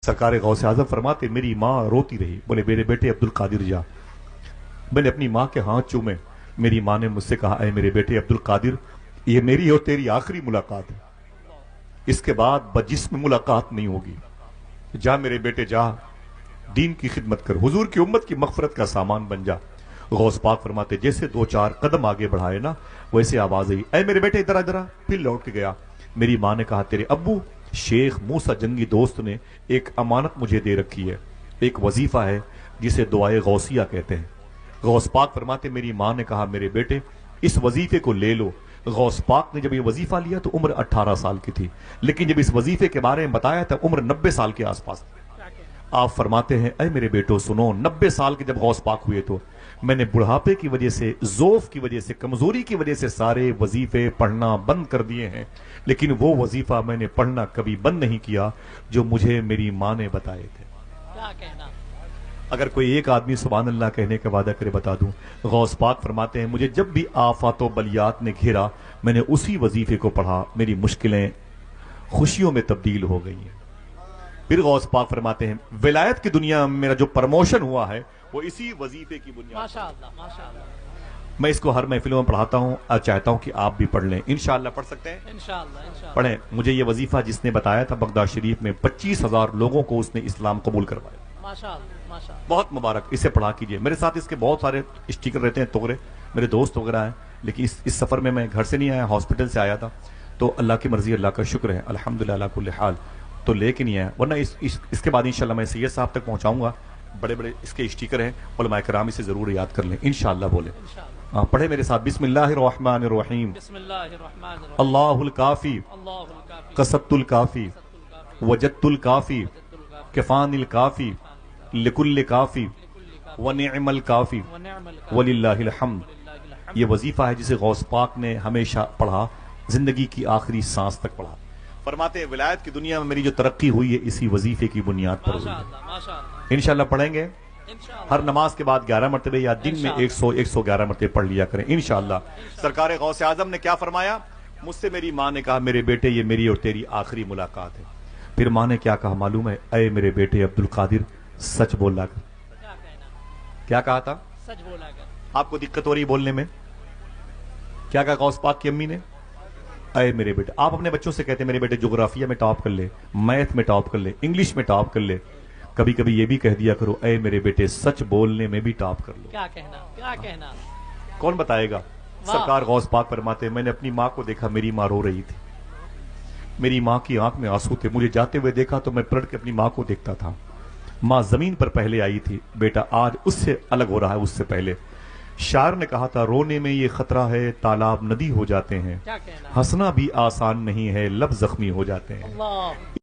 सरकार गौसे आजम फरमाते मेरी माँ रोती रही, बोले मेरे बेटे अब्दुल कादिर जा। मैंने अपनी माँ के हाथ चूमे। मेरी माँ ने मुझसे कहा, ऐ मेरे बेटे अब्दुल कादिर, ये मेरी और तेरी आखिरी मुलाकात है, इसके बाद बजिस्म मुलाकात नहीं होगी। जा मेरे बेटे जा, दीन की खिदमत कर, हुजूर की उम्मत की मगफरत का सामान बन जा। गौस पाक फरमाते जैसे दो चार कदम आगे बढ़ाए ना, वैसे आवाज आई, ऐ मेरे बेटे इधर इधर आ। फिर लौट के गया। मेरी माँ ने कहा, तेरे अब्बू शेख मूसा जंगी दोस्त ने एक अमानत मुझे दे रखी है, एक वजीफा है जिसे दुआए गौसिया कहते हैं। गौस पाक फरमाते मेरी माँ ने कहा, मेरे बेटे इस वजीफे को ले लो। गौस पाक ने जब ये वजीफा लिया तो उम्र 18 साल की थी, लेकिन जब इस वजीफे के बारे में बताया तब उम्र 90 साल के आसपास थी। आप फरमाते हैं, ऐ मेरे बेटो सुनो, 90 साल के जब गौस पाक हुए तो मैंने बुढ़ापे की वजह से, ज़ोफ की वजह से, कमजोरी की वजह से सारे वजीफे पढ़ना बंद कर दिए हैं, लेकिन वो वजीफा मैंने पढ़ना कभी बंद नहीं किया जो मुझे मेरी माँ ने बताए थे। क्या कहना। अगर कोई एक आदमी सुभान अल्लाह कहने का वादा करे बता दूं। गौस पाक फरमाते हैं मुझे जब भी आफात व बलियात ने घेरा, मैंने उसी वजीफे को पढ़ा, मेरी मुश्किलें खुशियों में तब्दील हो गई हैं। फिर गौस पाक फरमाते हैं विलायत की दुनिया में मेरा जो प्रमोशन हुआ है वो इसी वजीफे की बुनियाद। माशाअल्लाह माशाअल्लाह। मैं इसको हर महफिलों में पढ़ाता हूँ और चाहता हूँ कि आप भी पढ़ लें। इंशाअल्लाह पढ़ सकते हैं, इंशाअल्लाह इंशाअल्लाह। पढ़ें। मुझे ये वजीफा जिसने बताया था बगदाद शरीफ में 25,000 लोगों को उसने इस्लाम कबूल करवाया। माशाअल्लाह माशाअल्लाह। बहुत मुबारक, इसे पढ़ा कीजिए। मेरे साथ इसके बहुत सारे स्टिकर रहते हैं, तोगरे, मेरे दोस्त वगैरह हैं, लेकिन इस सफर में मैं घर से नहीं आया, हॉस्पिटल से आया था, तो अल्लाह की मर्जी, अल्लाह का शुक्र है, अल्हम्दुलिल्लाह अला कुल्ली हाल, तो लेके नहीं आया, वरना इसके बाद इंशाल्लाह मैं सैयद साहब तक पहुंचाऊंगा। बड़े बड़े इसके स्टिकर हैं, उलमाए किराम इसे जरूर याद कर लें इंशाअल्लाह। बोले पढ़े मेरे साथ, बिस्मिल्लाहिर्रहमानिर्रहीम। बिस्मिल्लाहिर्रहमानिर्रहीम। अल्लाहुल काफी अल्लाहुल काफी। कसत्तुल काफी वजत्तुल काफी किफानिल काफी लिकुल्ल काफी व निअमल काफी व निअमल काफी। वलिल्लाहिल हम्द। ये वजीफा है जिसे गौस पाक ने हमेशा पढ़ा, जिंदगी की आखिरी सांस तक पढ़ा। फरमाते हैं विलायत की दुनिया में मेरी जो तरक्की हुई है इसी वजीफे की बुनियाद पर हुई है। माशाअल्लाह माशाअल्लाह। इंशाअल्लाह पढ़ेंगे। इंशाअल्लाह। हर नमाज के बाद 11 मरतबे या दिन में 111 मरतबे पढ़ लिया करें इंशाअल्लाह। सरकार गौसे आजम ने क्या फरमाया, मुझसे मेरी माँ ने कहा, मेरे बेटे ये मेरी और तेरी आखिरी मुलाकात है। फिर माँ ने क्या कहा मालूम है, ऐ मेरे बेटे अब्दुल कादिर सच बोला कर। क्या कहना। क्या कहा था? सच बोला कर। आपको दिक्कत हो रही बोलने में? क्या कहा गौस पाक की अम्मी ने? अरे मेरे बेटे, आप अपने बच्चों से कहते हैं मेरे बेटे ज्योग्राफिया में टॉप कर ले, मैथ में टॉप कर ले, इंग्लिश में टॉप कर ले। कभी कभी ये भी कह दिया करो, अरे मेरे बेटे सच बोलने में भी टॉप कर लो। क्या कहना क्या कहना। कौन बताएगा? सरकार गौस पाक फरमाते, मैंने अपनी माँ को देखा, मेरी माँ रो रही थी, मेरी माँ की आंख में आंसू थे। मुझे जाते हुए देखा तो मैं पलट के अपनी माँ को देखता था। माँ जमीन पर पहले आई थी, बेटा आज उससे अलग हो रहा है उससे पहले। शायर ने कहा था, रोने में ये खतरा है तालाब नदी हो जाते हैं, क्या कहना। हंसना भी आसान नहीं है लब जख्मी हो जाते हैं। अल्लाह।